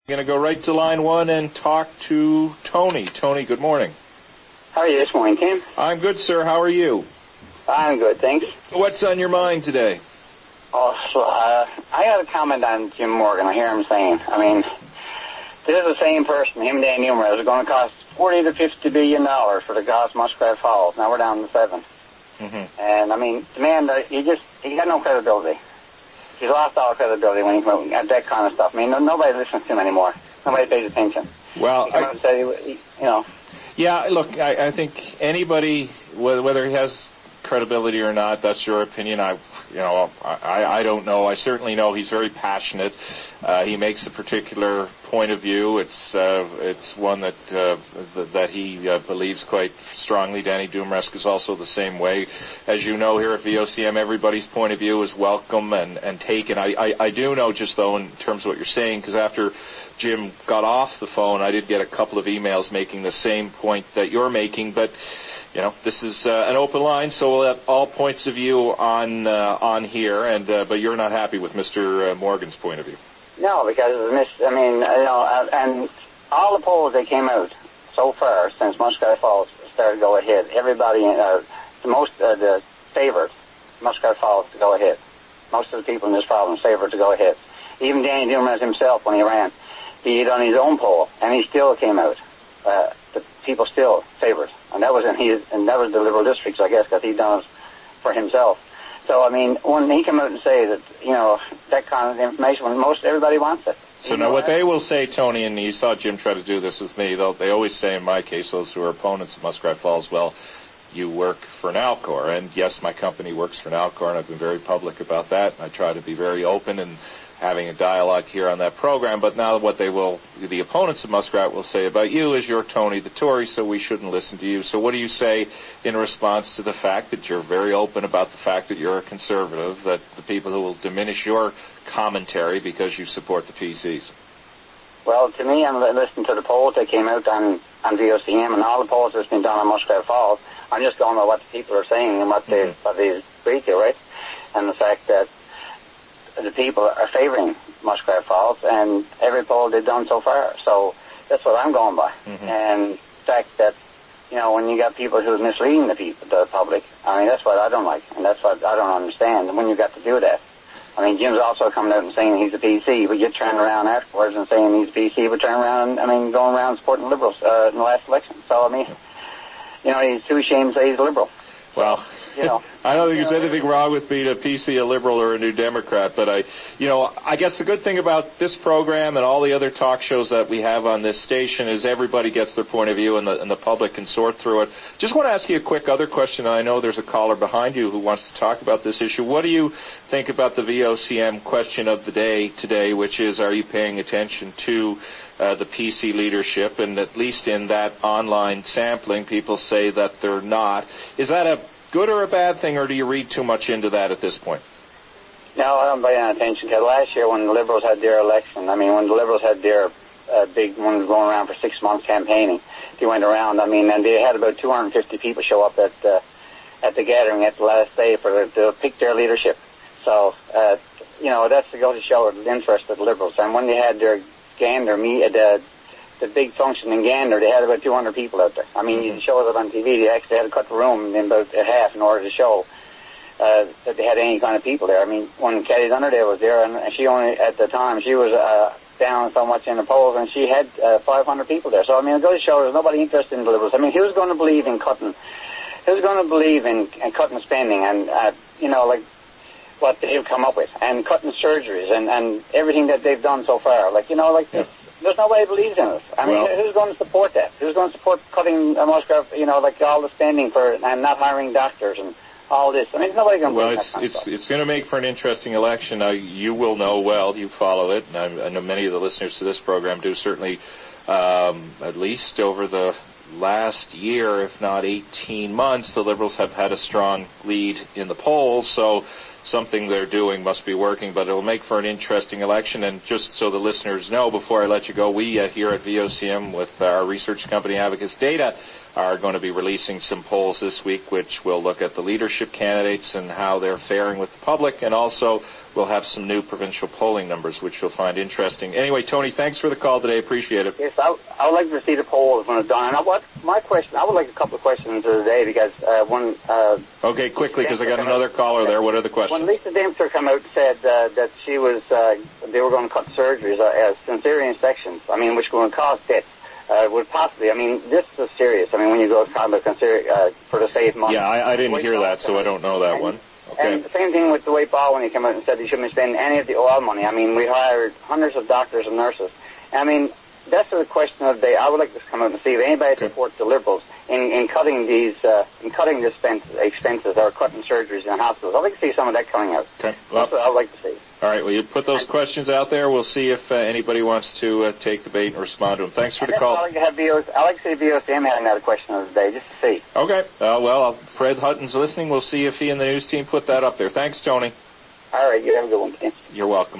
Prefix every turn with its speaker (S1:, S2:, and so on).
S1: I'm going to go right to line one and talk to Tony. Tony, good morning.
S2: How are you this morning, Tim?
S1: I'm good, sir. How are you?
S2: I'm good, thanks.
S1: What's on your mind today?
S2: I got a comment on Jim Morgan. I hear him saying, this is the same person, him and Dan Newman, is going to cost $40 to $50 billion for the cost of Muskrat Falls. Now we're down to 7.
S1: Mm-hmm.
S2: And, the man, he got no credibility. He's lost all credibility when he at that kind of stuff. Nobody listens to him anymore. Nobody pays attention.
S1: Well,
S2: Yeah,
S1: look, I think anybody, whether he has credibility or not, that's your opinion. I don't know. I certainly know he's very passionate. He makes a particular point of view. It's one that he believes quite strongly. Danny Dumresk is also the same way. As you know, here at VOCM, everybody's point of view is welcome and taken. I do know, just though, in terms of what you're saying, because after Jim got off the phone, I did get a couple of emails making the same point that you're making, but this is an open line, so we'll have all points of view on here. And but you're not happy with Mr. Morgan's point of view.
S2: No, because and all the polls that came out so far since Muskrat Falls started to go ahead, everybody, the favorites, Muskrat Falls to go ahead. Most of the people in this province favored to go ahead. Even Danny Dumresk himself, when he ran, he done his own poll, and he still came out. The people still favored. And that was the Liberal districts, I guess, because he done it for himself. So, when he came out and say that, that kind of information, when everybody wants it.
S1: So now what they will say, Tony, and you saw Jim try to do this with me, they always say in my case, those who are opponents of Muskrat Falls, well, you work for Nalcor. And yes, my company works for Nalcor, and I've been very public about that, and I try to be very open and having a dialogue here on that program. But now what the opponents of Muskrat will say about you is you're Tony the Tory, so we shouldn't listen to you. So what do you say in response to the fact that you're very open about the fact that you're a conservative, that the people who will diminish your commentary because you support the PCs?
S2: Well, to me, I'm listening to the polls that came out on VOCM and all the polls that's been done on Muskrat Falls. I'm just going by what the people are saying and what they agree to, right? And the fact that the people are favoring Muskrat Falls, and every poll they've done so far. So that's what I'm going by. Mm-hmm. And the fact that, when you got people who are misleading the public, that's what I don't like, and that's what I don't understand. And when you got to do that, Jim's also coming out and saying he's a PC, but you turn around afterwards and saying he's a PC, but turn around, going around supporting Liberals in the last election. So, he's too ashamed to say he's a Liberal.
S1: Well, I don't think there's anything wrong with being a PC, a Liberal, or a New Democrat, but I guess the good thing about this program and all the other talk shows that we have on this station is everybody gets their point of view and the public can sort through it. Just want to ask you a quick other question. I know there's a caller behind you who wants to talk about this issue. What do you think about the VOCM question of the day today, which is, are you paying attention to the PC leadership? And at least in that online sampling, people say that they're not. Is that a good or a bad thing, or do you read too much into that at this point?
S2: No, I don't pay any attention, because last year when the Liberals had their election, when the Liberals had their big one going around for 6 months campaigning, they went around, and they had about 250 people show up at the gathering at the last day to pick their leadership. So, that's to go to show the interest of the Liberals. And when they had their Gander the big function in Gander, they had about 200 people out there. You showed it on TV. They actually had to cut the room in about half in order to show that they had any kind of people there. When Kelly Dunnerdale was there, and she only, at the time, she was down so much in the polls, and she had 500 people there. So, it goes to show there's nobody interested in the Liberals. Who's going to believe in cutting? Who's going to believe in cutting spending and, what they've come up with, and cutting surgeries and everything that they've done so far? There's nobody who believes in it. Who's going to support that? Who's going to support cutting Muskrat, all the spending and not hiring doctors and all this? There's nobody going to believe that kind of stuff.
S1: It's going to make for an interesting election. Now, you will know well, you follow it, and I know many of the listeners to this program do, certainly, at least over the last year, if not 18 months, the Liberals have had a strong lead in the polls, so something they're doing must be working, but it'll make for an interesting election. And just so the listeners know, before I let you go, we here at VOCM with our research company Abacus Data are going to be releasing some polls this week which will look at the leadership candidates and how they're faring with the public, and also we'll have some new provincial polling numbers, which you'll find interesting. Anyway, Tony, thanks for the call today. Appreciate it.
S2: Yes, I would like to see the polls when it's done. And my question, I would like a couple of questions today because one.
S1: Okay, quickly, because I got another caller there. What are the questions?
S2: When Lisa Dempster came out and said that she was, they were going to cut surgeries as cesarean sections, I mean, which were going to cause deaths. Would possibly, I mean, this is serious. I mean, when you go to consider for the save money.
S1: Yeah, I didn't hear that, so I don't know that one. Okay.
S2: And the same thing with the way Ball when he came out and said he shouldn't be spending any of the oil money. I mean, we hired hundreds of doctors and nurses. I mean, that's the question of the day. I would like to come out and see if anybody supports the Liberals in cutting these the expenses or cutting surgeries in hospitals. I'd like to see some of that coming out.
S1: Okay.
S2: Well, that's what I'd like to see.
S1: All right, well, you put those questions out there. We'll see if anybody wants to take the bait and respond to them. Thanks for the call.
S2: I like to see VOCM having that question of the day, just to see.
S1: Okay. Well, Fred Hutton's listening. We'll see if he and the news team put that up there. Thanks, Tony.
S2: All right, you have a good one.
S1: You're welcome.